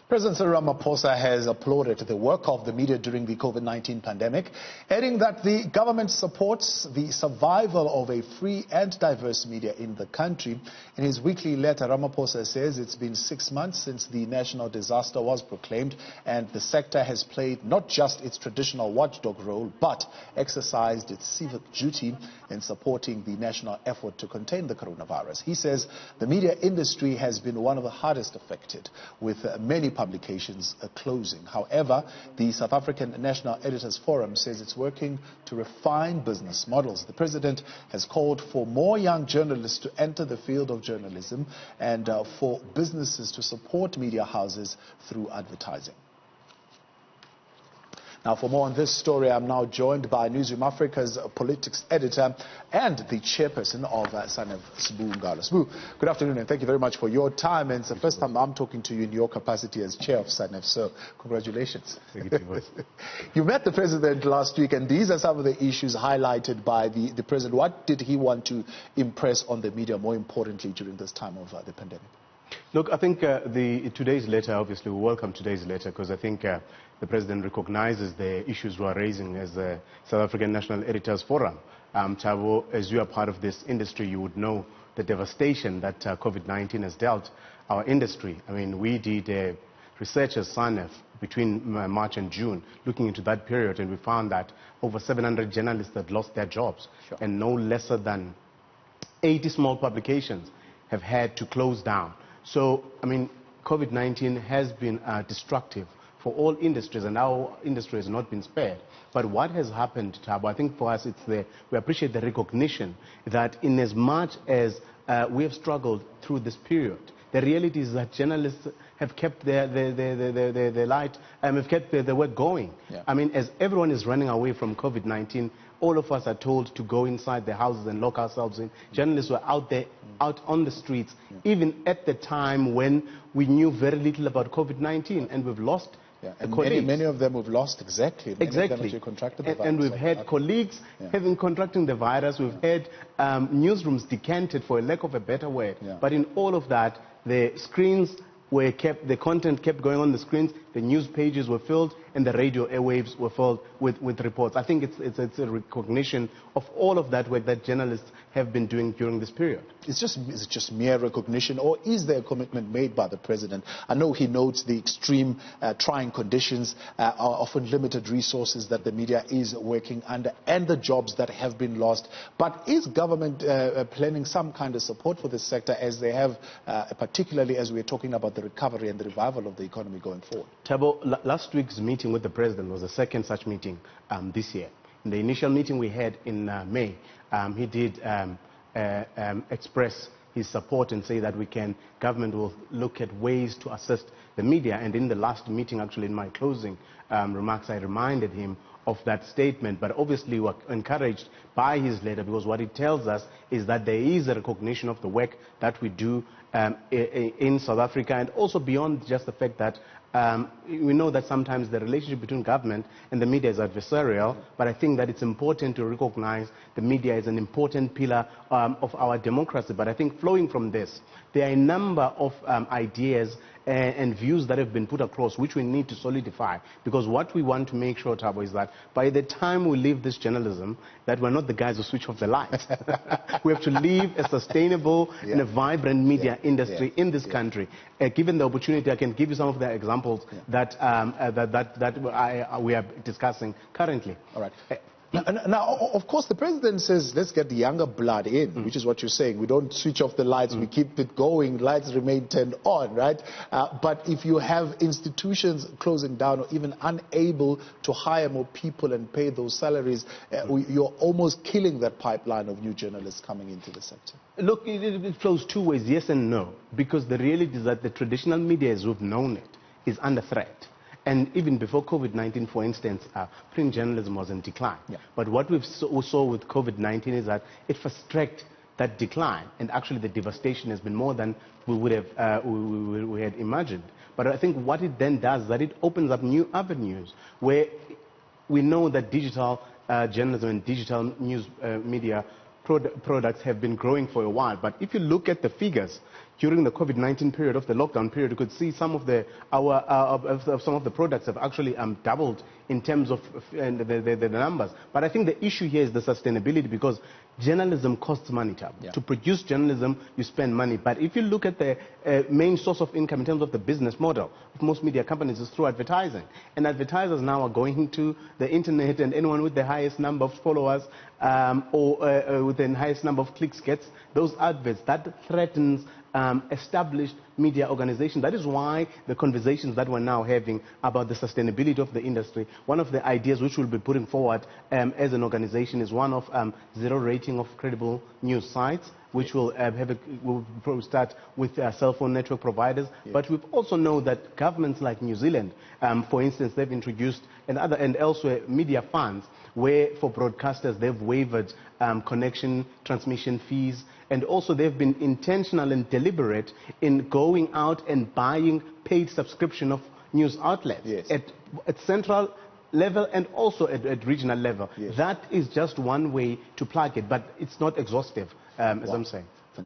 President Ramaphosa has applauded the work of the media during the COVID-19 pandemic, adding that the government supports the survival of a free and diverse media in the country. In his weekly letter, Ramaphosa says it's been 6 months since the national disaster was proclaimed, and the sector has played not just its traditional watchdog role, but exercised its civic duty in supporting the national effort to contain the coronavirus. He says the media industry has been one of the hardest affected, with many publications closing. However, the South African National Editors Forum says it's working to refine business models. The president has called for more young journalists to enter the field of journalism and for businesses to support media houses through advertising. Now, for more on this story, I'm now joined by Newzroom Afrika's politics editor and the chairperson of Sbu Ngalwa. Sbu, good afternoon, and thank you very much for your time. And it's the first time I'm talking to you in your capacity as chair of SANEF, so congratulations. Thank you. You met the president last week, and these are some of the issues highlighted by the president. What did he want to impress on the media, more importantly, during this time of the pandemic? Look, I think today's letter, obviously, we welcome today's letter because I think the President recognizes the issues we are raising as the South African National Editors Forum. Thabo, as you are part of this industry, you would know the devastation that COVID-19 has dealt our industry. I mean, we did research as SANEF between March and June, looking into that period, and we found that over 700 journalists had lost their jobs, sure, and no lesser than 80 small publications have had to close down. So, I mean, COVID-19 has been destructive for all industries, and our industry has not been spared. But what has happened, Thabo, I think for us, we appreciate the recognition that in as much as we have struggled through this period, the reality is that journalists have kept their light, have kept their work going. Yeah. I mean, as everyone is running away from COVID-19, all of us are told to go inside their houses and lock ourselves in. Journalists were out there, out on the streets, even at the time when we knew very little about COVID-19, and we've lost colleagues. Many of them we've lost, exactly. Many of them actually contracted the virus. And we've had colleagues having contracting the virus. We've had newsrooms decanted, for a lack of a better word. Yeah. But in all of that, the screens were kept, the content kept going on the screens, the news pages were filled, and the radio airwaves were filled with reports. I think it's a recognition of all of that work that journalists have been doing during this period. Is it just mere recognition, or is there a commitment made by the president? I know he notes the extreme trying conditions, often limited resources that the media is working under, and the jobs that have been lost. But is government planning some kind of support for this sector, as they have, particularly as we're talking about the recovery and the revival of the economy going forward? Thabo, last week's meeting with the president was the second such meeting this year. In the initial meeting we had in May, he did express his support and say that government will look at ways to assist the media. And in the last meeting, actually in my closing remarks, I reminded him of that statement. But obviously we were encouraged by his letter, because what it tells us is that there is a recognition of the work that we do in South Africa, and also beyond just the fact that we know that sometimes the relationship between government and the media is adversarial, but I think that it's important to recognize the media as an important pillar of our democracy. But I think flowing from this, there are a number of ideas and views that have been put across, which we need to solidify. Because what we want to make sure, Thabo, is that by the time we leave this journalism, that we're not the guys who switch off the lights. We have to leave a sustainable and a vibrant media industry in this country. Given the opportunity, I can give you some of the examples that we are discussing currently. All right. Now, of course, the president says, let's get the younger blood in, which is what you're saying. We don't switch off the lights, we keep it going, lights remain turned on, right? But if you have institutions closing down, or even unable to hire more people and pay those salaries, you're almost killing that pipeline of new journalists coming into the sector. Look, it flows two ways, yes and no, because the reality is that the traditional media, as we've known it, is under threat. And even before COVID-19, for instance, print journalism was in decline. Yeah. But what we saw with COVID-19 is that it fast-tracked that decline, and actually the devastation has been more than we would have we had imagined. But I think what it then does is that it opens up new avenues where we know that digital journalism and digital news media products have been growing for a while. But if you look at the figures during the COVID-19 period, of the lockdown period, you could see some of the some of the products have actually doubled in terms of the numbers. But I think the issue here is the sustainability, because journalism costs money, Tab. Yeah. To produce journalism, you spend money. But if you look at the main source of income in terms of the business model of most media companies is through advertising. And advertisers now are going to the internet, and anyone with the highest number of followers or with the highest number of clicks gets those adverts. That threatens established media organizations. That is why the conversations that we're now having about the sustainability of the industry, one of the ideas which we'll be putting forward as an organization is one of zero rating of credible news sites, which will we'll start with cell phone network providers. Yes. But we also know that governments like New Zealand, for instance, they've introduced and elsewhere media funds, where for broadcasters they've waived connection transmission fees, and also they've been intentional and deliberate in going out and buying paid subscription of news outlets. Yes. at central level and also at regional level. Yes. That is just one way to plug it, but it's not exhaustive, as I'm saying.